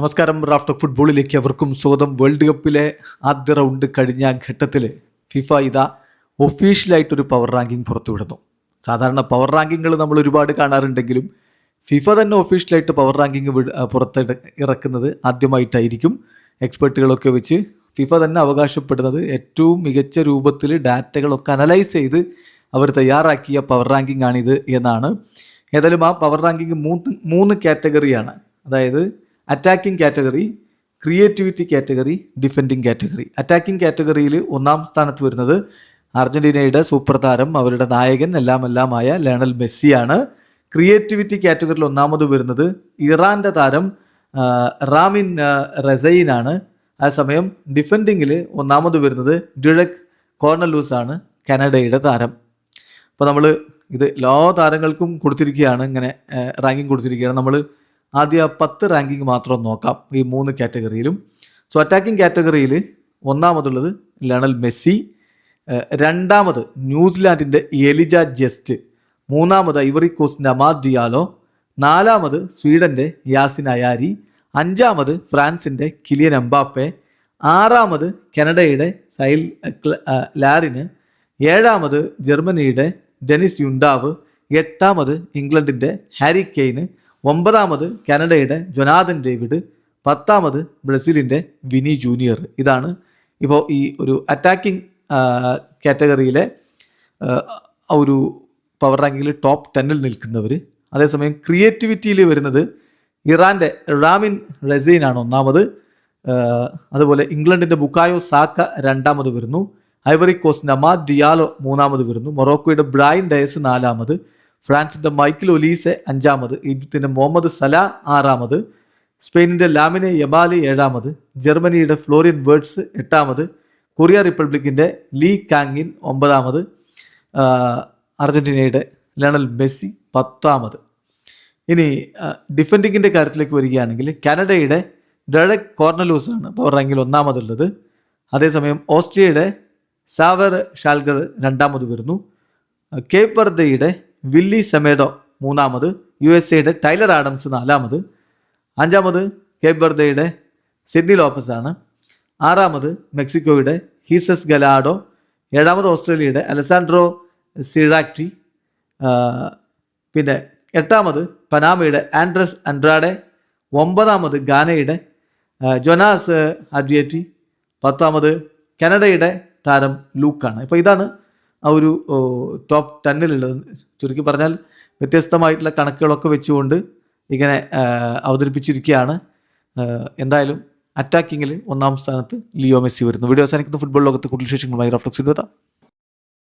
നമസ്കാരം. Raft of ഫുട്ബോളിലേക്ക് അവർക്കും സ്വാഗതം. വേൾഡ് കപ്പിലെ ആദ്യ റൗണ്ട് കഴിഞ്ഞ ഘട്ടത്തിൽ ഫിഫ ഇതാ ഒഫീഷ്യലായിട്ടൊരു പവർ റാങ്കിങ് പുറത്തുവിടുന്നു. സാധാരണ പവർ റാങ്കിങ്ങുകൾ നമ്മൾ ഒരുപാട് കാണാറുണ്ടെങ്കിലും ഫിഫ തന്നെ ഒഫീഷ്യലായിട്ട് പവർ റാങ്കിങ് ഇറക്കുന്നത് ആദ്യമായിട്ടായിരിക്കും. എക്സ്പെർട്ടുകളൊക്കെ വെച്ച് ഫിഫ തന്നെ അവകാശപ്പെടുന്നത് ഏറ്റവും മികച്ച രൂപത്തിൽ ഡാറ്റകളൊക്കെ അനലൈസ് ചെയ്ത് അവർ തയ്യാറാക്കിയ പവർ റാങ്കിങ് ആണിത് എന്നാണ്. ഏതായാലും ആ പവർ റാങ്കിങ് മൂന്ന് കാറ്റഗറിയാണ്. അതായത് attacking category, creativity category, defending category. Attacking കാറ്റഗറിയിൽ ഒന്നാം സ്ഥാനത്ത് വരുന്നത് അർജൻറ്റീനയുടെ സൂപ്പർ താരം, അവരുടെ നായകൻ എല്ലാമായ ലയണൽ മെസ്സിയാണ്. ക്രിയേറ്റിവിറ്റി കാറ്റഗറിയിൽ ഒന്നാമത് വരുന്നത് ഇറാൻ്റെ താരം റാമിൻ റസൈനാണ്. അതേസമയം ഡിഫെൻഡിങ്ങിൽ ഒന്നാമത് വരുന്നത് ഡ്യുറക് കോർണലൂസ് ആണ്, കാനഡയുടെ താരം. അപ്പോൾ നമ്മൾ ഇത് എല്ലാ താരങ്ങൾക്കും കൊടുത്തിരിക്കുകയാണ്, ഇങ്ങനെ റാങ്കിങ് കൊടുത്തിരിക്കുകയാണ്. നമ്മൾ ആദ്യ 10 റാങ്കിങ് മാത്രം നോക്കാം ഈ മൂന്ന് കാറ്റഗറിയിലും. സോ അറ്റാക്കിംഗ് കാറ്റഗറിയിൽ ഒന്നാമതുള്ളത് ലയണൽ മെസ്സി, രണ്ടാമത് ന്യൂസിലാൻഡിൻ്റെ എലിജ ജസ്റ്റ്, മൂന്നാമത് ഐവറി കോസ്റ്റിൻ്റെ അമാദ് ഡിയാലോ, നാലാമത് സ്വീഡൻ്റെ യാസിൻ അയാരി, അഞ്ചാമത് ഫ്രാൻസിൻ്റെ കിലിയൻ എംബാപ്പെ, ആറാമത് കാനഡയുടെ സൈൽ ലാറിന്, ഏഴാമത് ജർമ്മനിയുടെ ഡെനിസ് യുണ്ടാവ്, എട്ടാമത് ഇംഗ്ലണ്ടിൻ്റെ ഹാരി കെയ്ന്, ഒമ്പതാമത് കാനഡയുടെ ജൊനാഥൻ ഡേവിഡ്, പത്താമത് ബ്രസീലിൻ്റെ വിനി ജൂനിയർ. ഇതാണ് ഇപ്പോൾ ഈ ഒരു അറ്റാക്കിംഗ് കാറ്റഗറിയിലെ ഒരു പവർ റാങ്കിങ്ങിൽ ടോപ്പ് 10-ൽ നിൽക്കുന്നവർ. അതേസമയം ക്രിയേറ്റിവിറ്റിയിൽ വരുന്നത് ഇറാൻ്റെ റാമിൻ റസൈനാണ് ഒന്നാമത്. അതുപോലെ ഇംഗ്ലണ്ടിൻ്റെ ബുക്കായോ സാക്ക രണ്ടാമത് വരുന്നു. ഐവറി കോസ്റ്റിൻ്റെ അമാദ് ഡിയാലോ മൂന്നാമത് വരുന്നു. മൊറോക്കോയുടെ ബ്രൈൻ ഡയസ് നാലാമത്. ഫ്രാൻസിൻ്റെ മൈക്കിൾ ഒലീസെ അഞ്ചാമത്. ഈജിപ്തിൻ്റെ മുഹമ്മദ് സലാ ആറാമത്. സ്പെയിനിൻ്റെ ലാമിനെ യമാലി ഏഴാമത്. ജർമ്മനിയുടെ ഫ്ലോറിയൻ വേർഡ്സ് എട്ടാമത്. കൊറിയ റിപ്പബ്ലിക്കിൻ്റെ ലീ കാങ്ങിൻ ഒമ്പതാമത്. അർജൻറ്റീനയുടെ ലയണൽ മെസ്സി പത്താമത്. ഇനി ഡിഫെൻഡിങ്ങിൻ്റെ കാര്യത്തിലേക്ക് വരികയാണെങ്കിൽ കാനഡയുടെ ഡ്യുറക് കോർണലൂസ് ആണ് പവർ റാങ്കിൽ ഒന്നാമതുള്ളത്. അതേസമയം ഓസ്ട്രിയയുടെ സാവർ ഷാൽഗർ രണ്ടാമത് വരുന്നു. കേപ്പ് വെർദയുടെ വില്ലി സെമേഡോ മൂന്നാമത്. USA ടൈലർ ആഡംസ് നാലാമത്. അഞ്ചാമത് കേപ്പ് വെർദയുടെ സിഡ്നി ലോപ്പസ് ആണ്. ആറാമത് മെക്സിക്കോയുടെ ഹീസസ് ഗലാഡോ. ഏഴാമത് ഓസ്ട്രേലിയയുടെ അലസാൻഡ്രോ സിറാക്ടി. പിന്നെ എട്ടാമത് പനാമയുടെ ആൻഡ്രസ് അൻഡ്രാഡെ. ഒമ്പതാമത് ഗാനയുടെ ജൊനാസ് അഡ്രിയറ്റി. പത്താമത് കാനഡയുടെ താരം ലൂക്കാണ്. ഇപ്പോൾ ഇതാണ് ആ ഒരു ടോപ്പ് 10-ലുള്ളത്. ചുരുക്കി പറഞ്ഞാൽ വ്യത്യസ്തമായിട്ടുള്ള കണക്കുകളൊക്കെ വെച്ചുകൊണ്ട് ഇങ്ങനെ അവതരിപ്പിച്ചിരിക്കുകയാണ്. എന്തായാലും അറ്റാക്കിങ്ങിൽ ഒന്നാം സ്ഥാനത്ത് ലിയോ മെസ്സി വരുന്നു. വീഡിയോ അവസാനിക്കുന്ന ഫുട്ബോൾ ലോകത്ത് കൂടുതൽ വിശേഷങ്ങളുമായി റഫ്ലക്സ് ചെയ്തു.